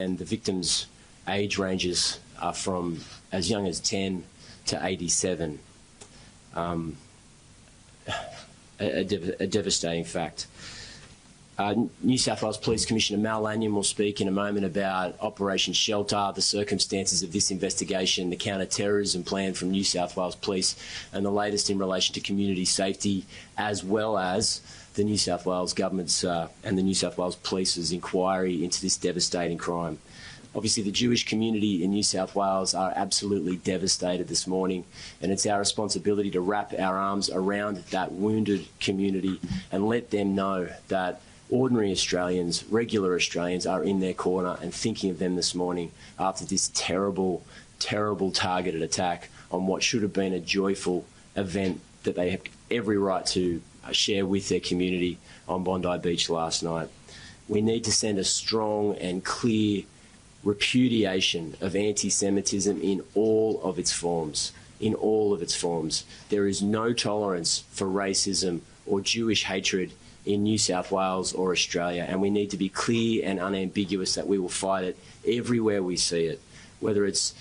and the victims' age ranges are from as young as 10 to 87. A devastating fact. New South Wales Police Commissioner Mal Lanyon will speak in a moment about Operation Shelter, the circumstances of this investigation, the counter-terrorism plan from New South Wales Police, and the latest in relation to community safety, as well as the New South Wales Government's and the New South Wales Police's inquiry into this devastating crime. Obviously, the Jewish community in New South Wales are absolutely devastated this morning, and it's our responsibility to wrap our arms around that wounded community and let them know that ordinary Australians, regular Australians, are in their corner and thinking of them this morning after this terrible, terrible targeted attack on what should have been a joyful event that they have every right to share with their community on Bondi Beach last night. We need to send a strong and clear repudiation of anti-Semitism in all of its forms. In all of its forms. There is no tolerance for racism or Jewish hatred in New South Wales or Australia, and we need to be clear and unambiguous that we will fight it everywhere we see it, whether it's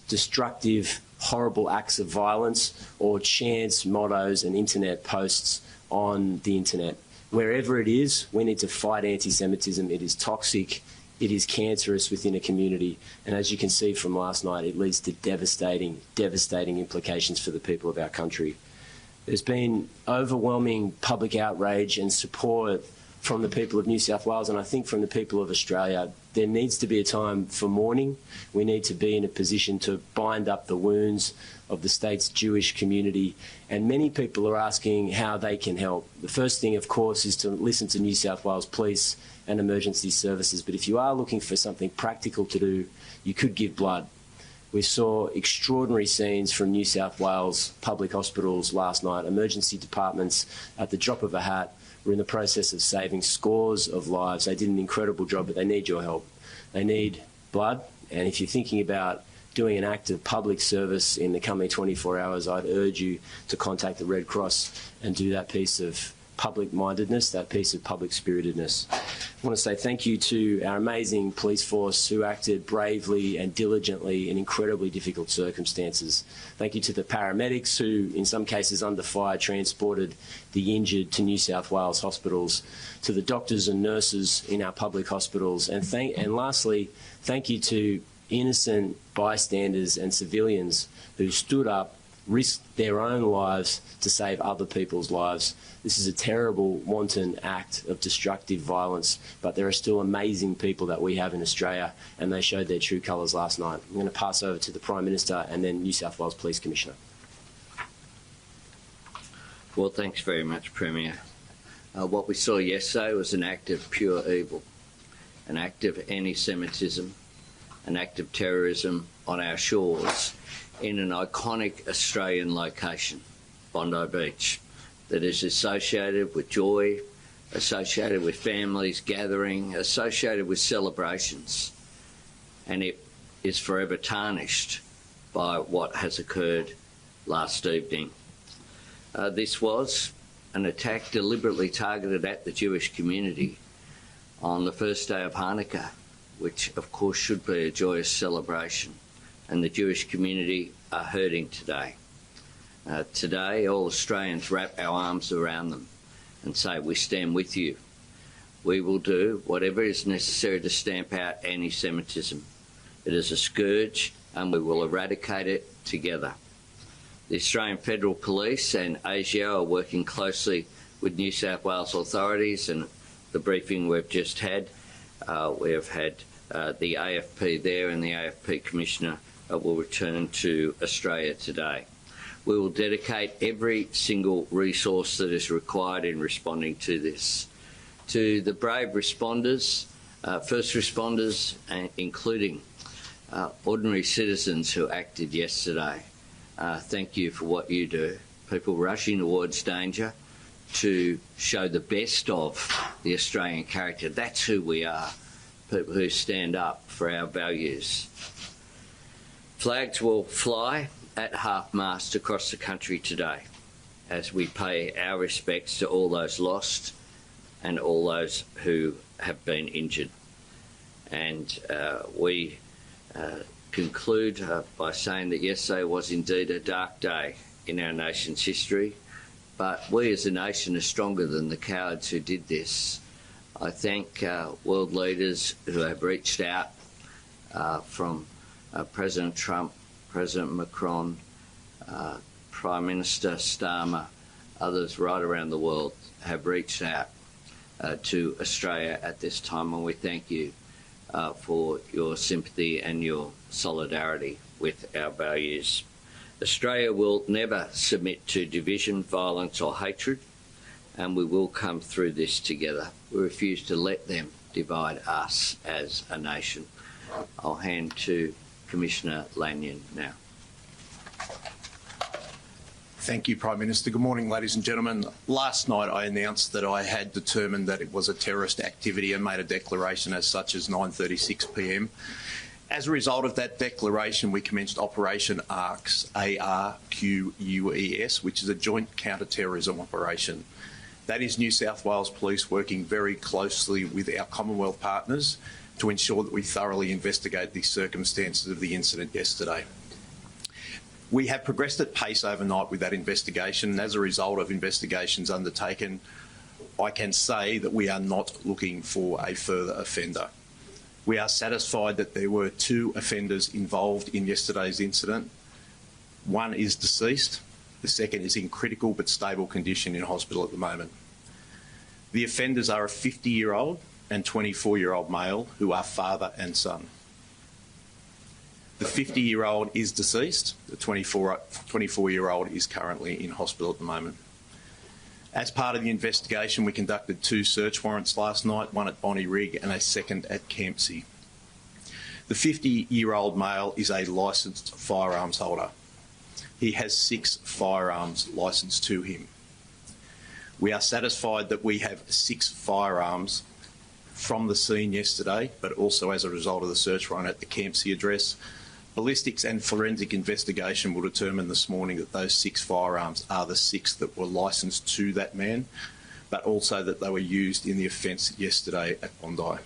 destructive, horrible acts of violence or chants, mottos and internet posts on the internet. Wherever it is, we need to fight anti-Semitism. It is toxic. It is cancerous within a community, and as you can see from last night, it leads to devastating, devastating implications for the people of our country. There's been overwhelming public outrage and support from the people of New South Wales, and I think from the people of Australia. There needs to be a time for mourning. We need to be in a position to bind up the wounds of the state's Jewish community, and many people are asking how they can help. The first thing, of course, is to listen to New South Wales Police and emergency services, but if you are looking for something practical to do, you could give blood. We saw extraordinary scenes from New South Wales public hospitals last night. Emergency departments, at the drop of a hat, were in the process of saving scores of lives. They did an incredible job, but they need your help. They need blood, and if you're thinking about doing an act of public service in the coming 24 hours, I'd urge you to contact the Red Cross and do that piece of public-mindedness, that piece of public-spiritedness. I want to say thank you to our amazing police force who acted bravely and diligently in incredibly difficult circumstances. Thank you to the paramedics who, in some cases under fire, transported the injured to New South Wales hospitals, to the doctors and nurses in our public hospitals, and lastly, thank you to innocent bystanders and civilians who stood up, risked their own lives to save other people's lives. This is a terrible, wanton act of destructive violence, but there are still amazing people that we have in Australia, and they showed their true colours last night. I'm going to pass over to the Prime Minister and then New South Wales Police Commissioner. Well, thanks very much, Premier. What we saw yesterday was an act of pure evil, an act of anti-Semitism, an act of terrorism on our shores in an iconic Australian location, Bondi Beach, that is associated with joy, associated with families gathering, associated with celebrations, and it is forever tarnished by what has occurred last evening. This was an attack deliberately targeted at the Jewish community on the first day of Hanukkah, which of course should be a joyous celebration, and the Jewish community are hurting today. Today, all Australians wrap our arms around them and say, we stand with you. We will do whatever is necessary to stamp out anti-Semitism. It is a scourge and we will eradicate it together. The Australian Federal Police and ASIO are working closely with New South Wales authorities, and the briefing we've just had, we have had the AFP there, and the AFP Commissioner will return to Australia today. We will dedicate every single resource that is required in responding to this. To the brave responders, first responders, including ordinary citizens who acted yesterday, thank you for what you do. People rushing towards danger to show the best of the Australian character. That's who we are, people who stand up for our values. Flags will fly at half-mast across the country today as we pay our respects to all those lost and all those who have been injured. And we conclude by saying that yesterday was indeed a dark day in our nation's history, but we as a nation are stronger than the cowards who did this. I thank world leaders who have reached out, from President Trump, President Macron, Prime Minister Starmer, others right around the world have reached out to Australia at this time, and we thank you for your sympathy and your solidarity with our values. Australia will never submit to division, violence or hatred, and we will come through this together. We refuse to let them divide us as a nation. I'll hand to Commissioner Lanyon now. Thank you, Prime Minister. Good morning, ladies and gentlemen. Last night I announced that I had determined that it was a terrorist activity and made a declaration as such as 9:36 p.m. As a result of that declaration, we commenced Operation ARQUS, ARQUES, which is a joint counter-terrorism operation. That is New South Wales Police working very closely with our Commonwealth partners to ensure that we thoroughly investigate the circumstances of the incident yesterday. We have progressed at pace overnight with that investigation, and as a result of investigations undertaken, I can say that we are not looking for a further offender. We are satisfied that there were 2 offenders involved in yesterday's incident. One is deceased, the second is in critical but stable condition in hospital at the moment. The offenders are a 50-year-old and 24-year-old male who are father and son. The 50-year-old is deceased. The 24-year-old is currently in hospital at the moment. As part of the investigation, we conducted 2 search warrants last night, one at Bondi Rig and a second at Campsie. The 50-year-old male is a licensed firearms holder. He has 6 firearms licensed to him. We are satisfied that we have 6 firearms from the scene yesterday, but also as a result of the search warrant at the Campsie address. Ballistics and forensic investigation will determine this morning that those 6 firearms are the 6 that were licensed to that man, but also that they were used in the offence yesterday at Bondi.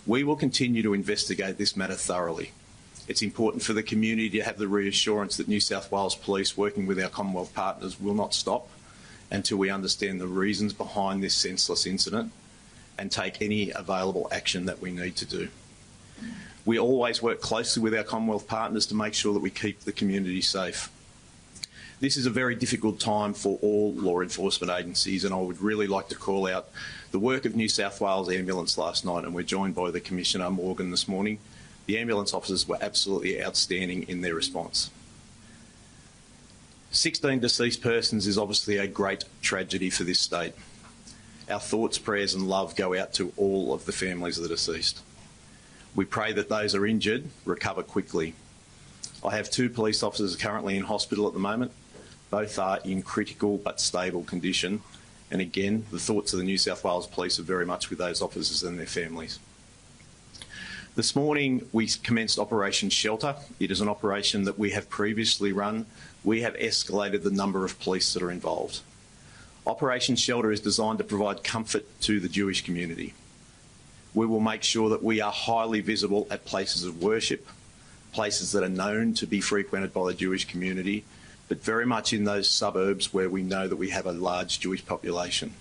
We will continue to investigate this matter thoroughly. It's important for the community to have the reassurance that New South Wales Police, working with our Commonwealth partners, will not stop until we understand the reasons behind this senseless incident and take any available action that we need to do. We always work closely with our Commonwealth partners to make sure that we keep the community safe. This is a very difficult time for all law enforcement agencies, and I would really like to call out the work of New South Wales Ambulance last night, and we're joined by the Commissioner Morgan this morning. The ambulance officers were absolutely outstanding in their response. 16 deceased persons is obviously a great tragedy for this state. Our thoughts, prayers and love go out to all of the families of the deceased. We pray that those who are injured recover quickly. I have 2 police officers currently in hospital at the moment. Both are in critical but stable condition. And again, the thoughts of the New South Wales Police are very much with those officers and their families. This morning, we commenced Operation Shelter. It is an operation that we have previously run. We have escalated the number of police that are involved. Operation Shelter is designed to provide comfort to the Jewish community. We will make sure that we are highly visible at places of worship, places that are known to be frequented by the Jewish community, but very much in those suburbs where we know that we have a large Jewish population.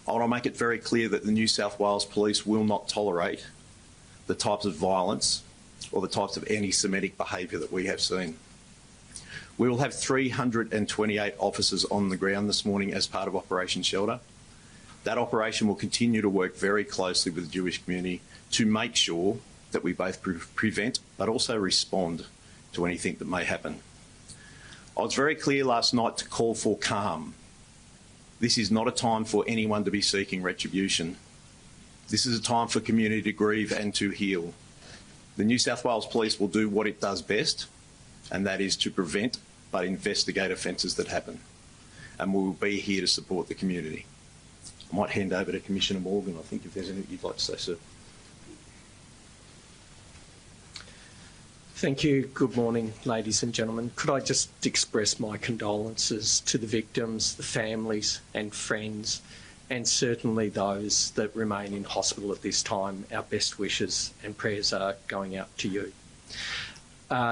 I want to make it very clear that the New South Wales Police will not tolerate the types of violence or the types of anti-Semitic behaviour that we have seen. We will have 328 officers on the ground this morning as part of Operation Shelter. That operation will continue to work very closely with the Jewish community to make sure that we both prevent but also respond to anything that may happen. I was very clear last night to call for calm. This is not a time for anyone to be seeking retribution. This is a time for community to grieve and to heal. The New South Wales Police will do what it does best, and that is to prevent but investigate offences that happen. And we will be here to support the community. I might hand over to Commissioner Morgan, I think, if there's anything you'd like to say, sir. Thank you. Good morning, ladies and gentlemen. Could I just express my condolences to the victims, the families and friends, and certainly those that remain in hospital at this time. Our best wishes and prayers are going out to you.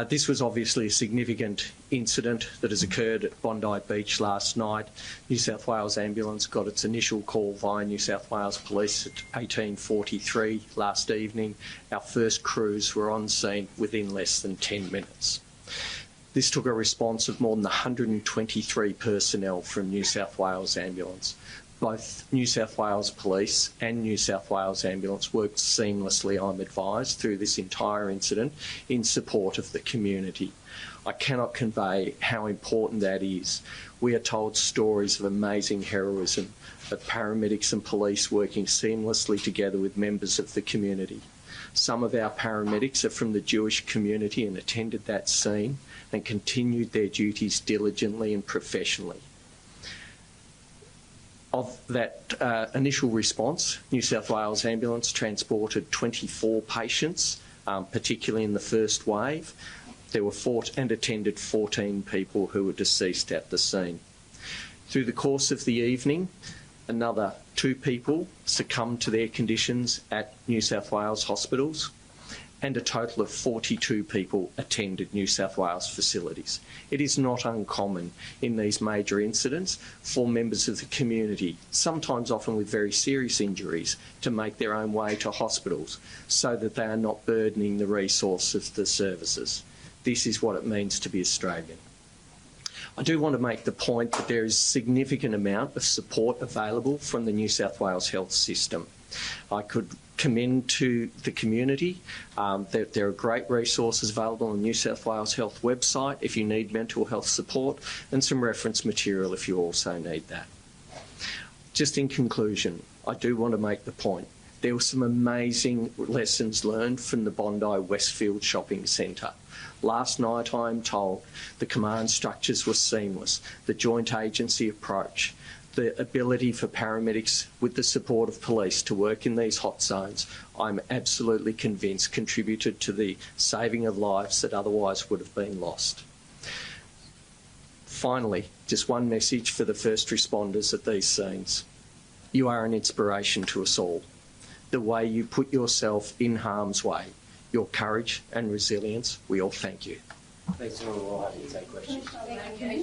This was obviously a significant incident that has occurred at Bondi Beach last night. New South Wales Ambulance got its initial call via New South Wales Police at 18:43 last evening. Our first crews were on scene within less than 10 minutes. This took a response of more than 123 personnel from New South Wales Ambulance. Both New South Wales Police and New South Wales Ambulance worked seamlessly, I'm advised, through this entire incident in support of the community. I cannot convey how important that is. We are told stories of amazing heroism, of paramedics and police working seamlessly together with members of the community. Some of our paramedics are from the Jewish community and attended that scene and continued their duties diligently and professionally. Of that initial response, New South Wales Ambulance transported 24 patients, particularly in the first wave. There were attended 14 people who were deceased at the scene. Through the course of the evening, another 2 people succumbed to their conditions at New South Wales hospitals, and a total of 42 people attended New South Wales facilities. It is not uncommon in these major incidents for members of the community, sometimes often with very serious injuries, to make their own way to hospitals so that they are not burdening the resources of the services. This is what it means to be Australian. I do want to make the point that there is a significant amount of support available from the New South Wales health system. I could commend to the community that there are great resources available on the New South Wales Health website if you need mental health support, and some reference material if you also need that. Just in conclusion, I do want to make the point. There were some amazing lessons learned from the Bondi Westfield Shopping Centre. Last night, I am told, the command structures were seamless, the joint agency approach, the ability for paramedics with the support of police to work in these hot zones, I'm absolutely convinced contributed to the saving of lives that otherwise would have been lost. Finally, just one message for the first responders at these scenes. You are an inspiration to us all. The way you put yourself in harm's way, your courage and resilience, we all thank you. Thanks, everyone. We'll have to take questions.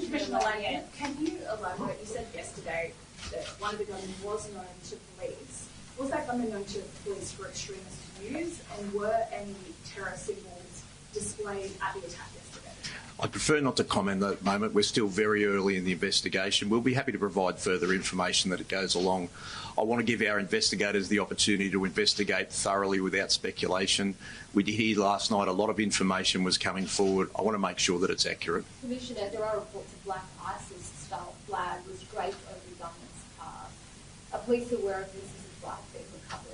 Commissioner Langan, can you elaborate? You said yesterday that one of the gunmen was known to police. Was that gunman known to police for extremist use, and were any terror symbols displayed at the attack yesterday? I prefer not to comment at the moment. We're still very early in the investigation. We'll be happy to provide further information that it goes along. I want to give our investigators the opportunity to investigate thoroughly without speculation. We did hear last night a lot of information was coming forward. I want to make sure that it's accurate. Commissioner, there are reports of black ISIS-style flag was draped over the government's car. Are police aware of this as a flag being recovered?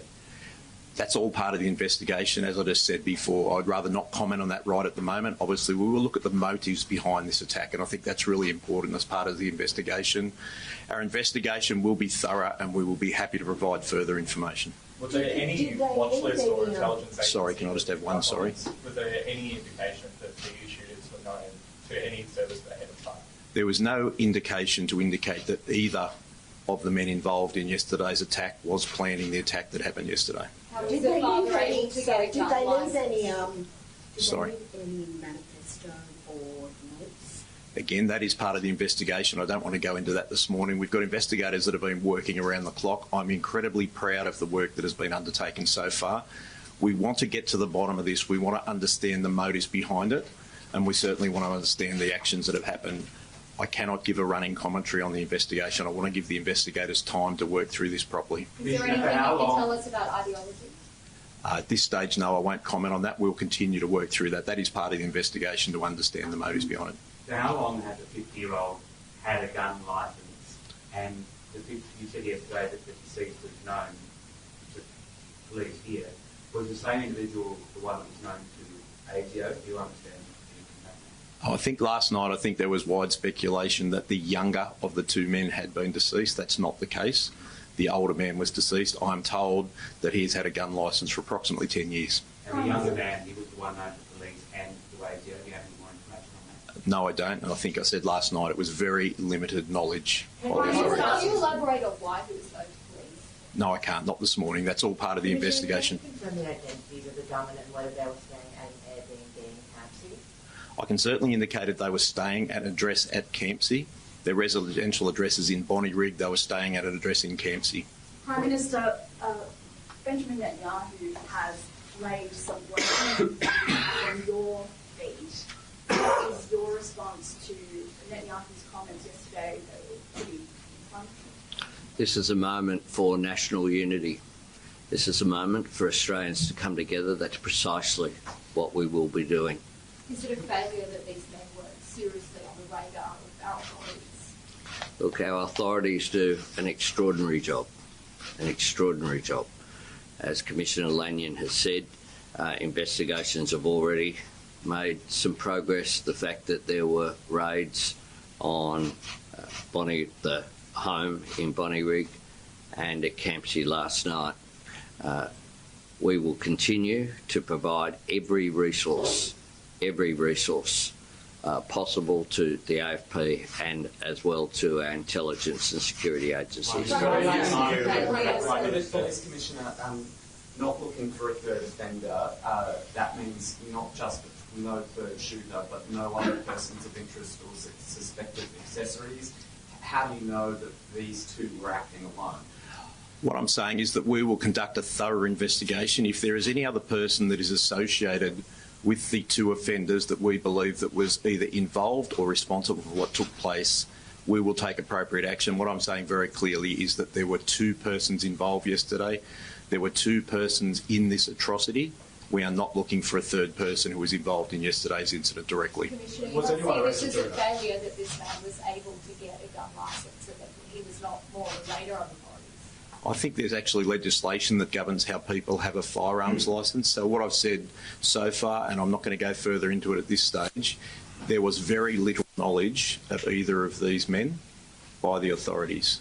That's all part of the investigation. As I just said before, I'd rather not comment on that right at the moment. Obviously, we will look at the motives behind this attack, and I think that's really important as part of the investigation. Our investigation will be thorough, and we will be happy to provide further information. Was there any watch list or intelligence agency? Sorry, can I just have one? Sorry. Was there any indication that the shooters were known to any service ahead of time? There was no indication to indicate that either of the men involved in yesterday's attack was planning the attack that happened yesterday. Did they leave any manifesto or notes? Again, that is part of the investigation. I don't want to go into that this morning. We've got investigators that have been working around the clock. I'm incredibly proud of the work that has been undertaken so far. We want to get to the bottom of this. We want to understand the motives behind it, and we certainly want to understand the actions that have happened. I cannot give a running commentary on the investigation. I want to give the investigators time to work through this properly. Is there anything you can tell us about ideology? At this stage, no, I won't comment on that. We'll continue to work through that. That is part of the investigation to understand the motives behind it. So how long had the 50-year-old had a gun licence? And you said yesterday that the deceased was known to police here. Was the same individual the one that was known to ATO? Do you understand? I think last night, there was wide speculation that the younger of the 2 men had been deceased. That's not the case. The older man was deceased. I'm told that he's had a gun licence for approximately 10 years. And the younger man, he was the one known to police and to ATO. Do you have any more information on that? No, I don't. And I think I said last night it was very limited knowledge. Can you elaborate on why he was known to police? No, I can't. Not this morning. That's all part of the investigation. Can you confirm the identities of the gunmen and whether they were staying at an Airbnb in Campsie? I can certainly indicate that they were staying at an address at Campsie. Their residential address is in Bondi Beach. They were staying at an address in Campsie. Prime Minister, Benjamin Netanyahu has laid some blame on your feet. What is your response to Netanyahu's comments yesterday that were pretty inflammatory? This is a moment for national unity. This is a moment for Australians to come together. That's precisely what we will be doing. Is it a failure that these men were seriously on the radar of our authorities? Look, our authorities do an extraordinary job. As Commissioner Lanyon has said, investigations have already made some progress. The fact that there were raids on the home in Bondi and at Campsie last night, we will continue to provide every resource possible to the AFP and as well to our intelligence and security agencies. Police Commissioner, not looking for a third offender, that means not just no third shooter, but no other persons of interest or suspected accessories. How do you know that these two were acting alone? What I'm saying is that we will conduct a thorough investigation. If there is any other person that is associated with the two offenders that we believe that was either involved or responsible for what took place, we will take appropriate action. What I'm saying very clearly is that there were two persons involved yesterday. There were two persons in this atrocity. We are not looking for a third person who was involved in yesterday's incident directly. Commissioner, you must see this as a failure that this man was able to get a gun licence and that he was not more on the radar of authorities. I think there's actually legislation that governs how people have a firearms licence. So what I've said so far, and I'm not going to go further into it at this stage, there was very little knowledge of either of these men by the authorities.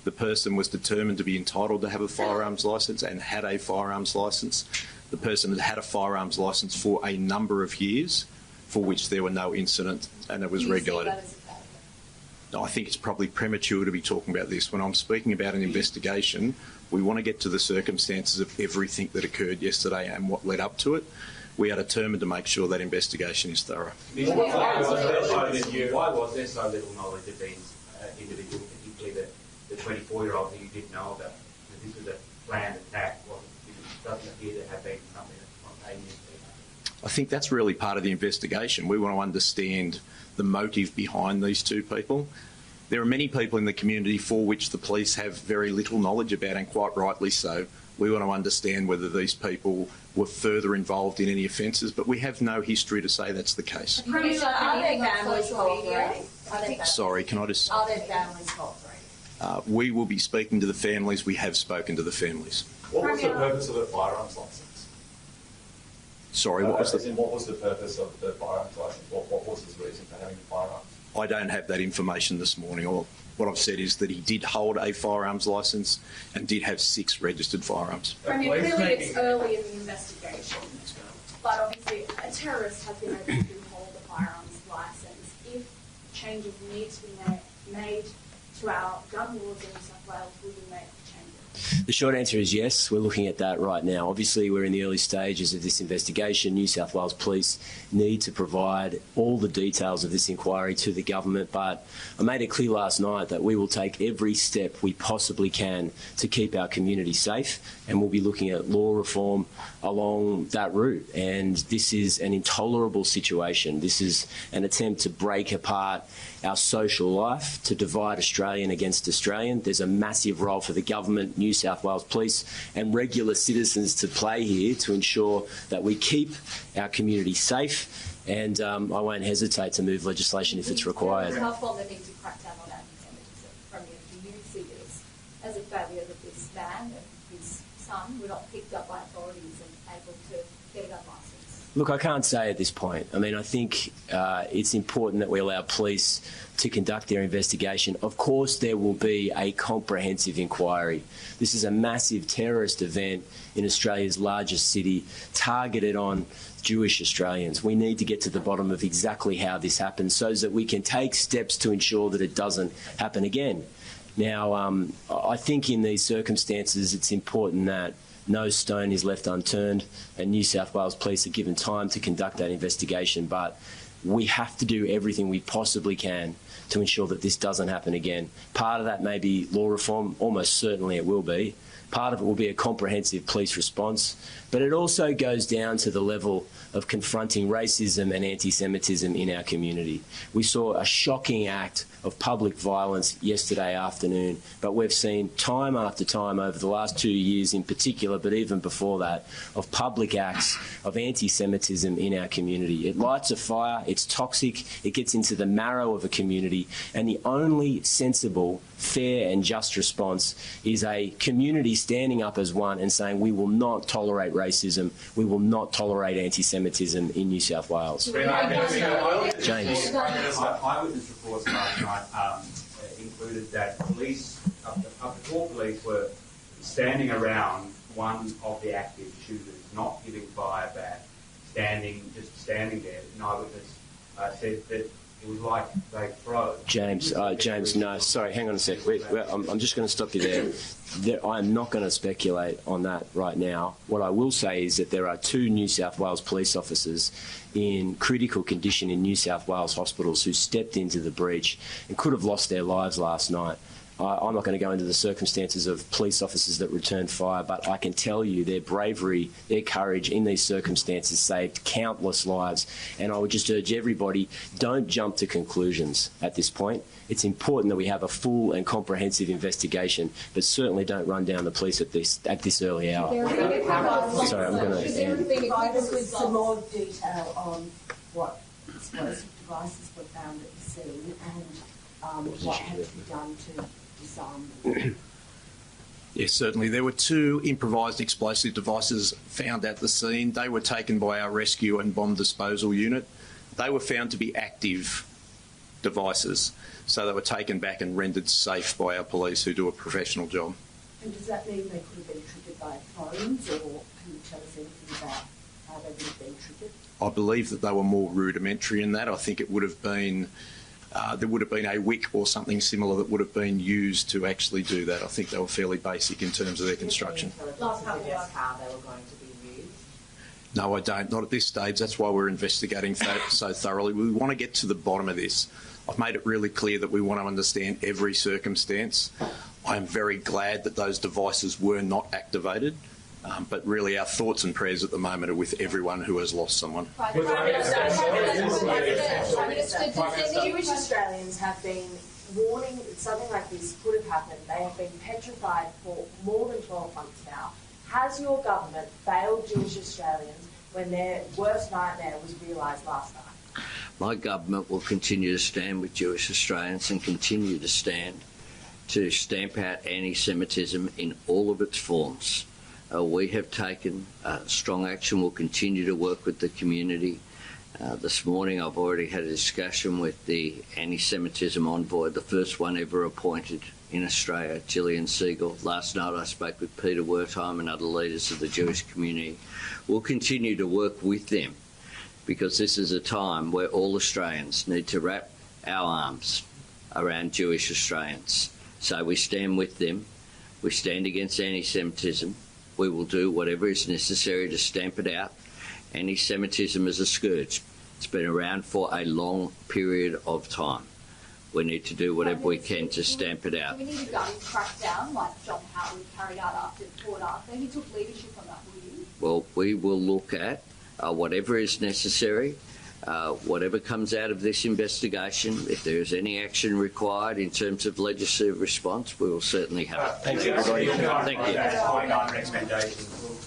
The person was determined to be entitled to have a firearms licence and had a firearms licence. The person had had a firearms licence for a number of years for which there were no incident and it was regulated. I think it's probably premature to be talking about this. When I'm speaking about an investigation, we want to get to the circumstances of everything that occurred yesterday and what led up to it. We are determined to make sure that investigation is thorough. Why was there so little knowledge of these individuals, particularly the 24-year-old who you did know about? This was a planned attack. It doesn't appear to have been something that's spontaneous. I think that's really part of the investigation. We want to understand the motive behind these two people. There are many people in the community for which the police have very little knowledge about, and quite rightly so. We want to understand whether these people were further involved in any offences, but we have no history to say that's the case. Are their families cooperating? Sorry, can I just... Are their families cooperating? We will be speaking to the families. We have spoken to the families. What was the purpose of the firearms licence? Sorry, what was the purpose of the firearms licence? What was his reason for having firearms? I don't have that information this morning. What I've said is that he did hold a firearms licence and did have 6 registered firearms. Premier, clearly it's early in the investigation, but obviously a terrorist has been able to hold a firearms licence. If changes need to be made to our gun laws in New South Wales, will you make changes? The short answer is yes. We're looking at that right now. Obviously, we're in the early stages of this investigation. New South Wales Police need to provide all the details of this inquiry to the government, but I made it clear last night that we will take every step we possibly can to keep our community safe, and we'll be looking at law reform along that route. And this is an intolerable situation. This is an attempt to break apart our social life, to divide Australian against Australian. There's a massive role for the government, New South Wales Police and regular citizens to play here to ensure that we keep our community safe, and I won't hesitate to move legislation if it's required. How far they need to crack down on anti-Semitism from you? Do you see this as a failure that this man and his son were not picked up by authorities and able to get a gun licence? Look, I can't say at this point. I mean, I think it's important that we allow police to conduct their investigation. Of course, there will be a comprehensive inquiry. This is a massive terrorist event in Australia's largest city, targeted on Jewish Australians. We need to get to the bottom of exactly how this happened so that we can take steps to ensure that it doesn't happen again. Now, I think in these circumstances it's important that no stone is left unturned, and New South Wales Police are given time to conduct that investigation, but we have to do everything we possibly can to ensure that this doesn't happen again. Part of that may be law reform, almost certainly it will be. Part of it will be a comprehensive police response, but it also goes down to the level of confronting racism and anti-Semitism in our community. We saw a shocking act of public violence yesterday afternoon, but we've seen time after time over the last 2 years in particular, but even before that, of public acts of anti-Semitism in our community. It lights a fire, it's toxic, it gets into the marrow of a community, and the only sensible, fair and just response is a community standing up as one and saying we will not tolerate racism, we will not tolerate anti-Semitism in New South Wales. James. Eyewitness reports last night included that police, up to 4 police were standing around one of the active shooters, not giving fire back, just standing there. An eyewitness said that it was like they froze. James, no, sorry, hang on a sec. I'm just going to stop you there. I am not going to speculate on that right now. What I will say is that there are 2 New South Wales police officers in critical condition in New South Wales hospitals who stepped into the breach and could have lost their lives last night. I'm not going to go into the circumstances of police officers that returned fire, but I can tell you their bravery, their courage in these circumstances saved countless lives. And I would just urge everybody, don't jump to conclusions at this point. It's important that we have a full and comprehensive investigation, but certainly don't run down the police at this early hour. Sorry, I'm going to end. Provide us with some more detail on what explosive devices were found at the scene and what had to be done to disarm them. Yes, certainly. There were 2 improvised explosive devices found at the scene. They were taken by our rescue and bomb disposal unit. They were found to be active devices, so they were taken back and rendered safe by our police, who do a professional job. And does that mean they could have been triggered by phones, or can you tell us anything about how they would have been triggered? I believe that they were more rudimentary in that. I think it would have been there would have been a wick or something similar that would have been used to actually do that. I think they were fairly basic in terms of their construction. Last couple of how they were going to be used? No, I don't. Not at this stage. That's why we're investigating so thoroughly. We want to get to the bottom of this. I've made it really clear that we want to understand every circumstance. I am very glad that those devices were not activated. But really our thoughts and prayers at the moment are with everyone who has lost someone. Jewish Australians have been warning that something like this could have happened. They have been petrified for more than 12 months now. Has your government failed Jewish Australians when their worst nightmare was realised last night? My government will continue to stand with Jewish Australians and continue to stand to stamp out anti-Semitism in all of its forms. We have taken strong action. We'll continue to work with the community. This morning I've already had a discussion with the anti-Semitism envoy, the first one ever appointed in Australia, Gillian Siegel. Last night I spoke with Peter Wertheim and other leaders of the Jewish community. We'll continue to work with them because this is a time where all Australians need to wrap our arms around Jewish Australians. So we stand with them. We stand against anti-Semitism. We will do whatever is necessary to stamp it out. Anti-Semitism is a scourge. It's been around for a long period of time. We need to do whatever we can to stamp it out. Do we need a gun crackdown like John Howard carried out after Port Arthur? He took leadership on that, will you? Well, we will look at whatever is necessary, whatever comes out of this investigation. If there is any action required in terms of legislative response, we will certainly have it. Thanks, everybody. Thank you. Recommendations.